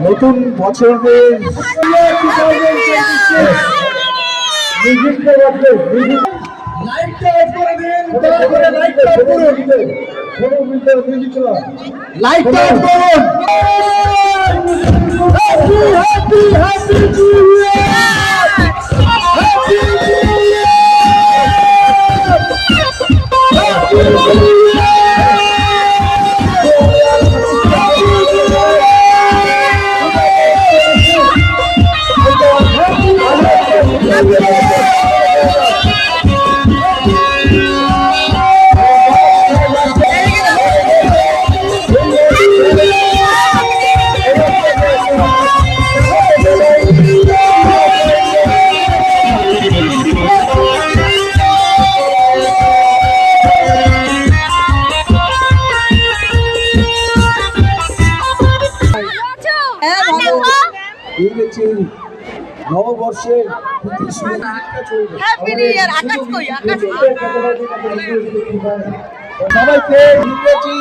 নতুন বছরের লাইটটা অফ করুন। নববর্ষের সবাইকে ইংরেজি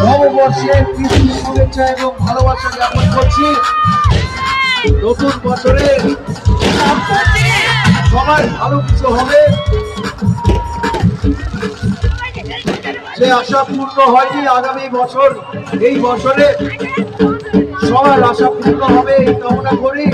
নববর্ষের প্রীতি শুভেচ্ছা এবং ভালোবাসা জ্ঞাপন করছি। নতুন বছরে সবার ভালো কিছু হবে, যে আশা পূর্ণ হয়নি আগামী বছর এই বছরে সবার আশা পূর্ণ হবে এই কামনা করি।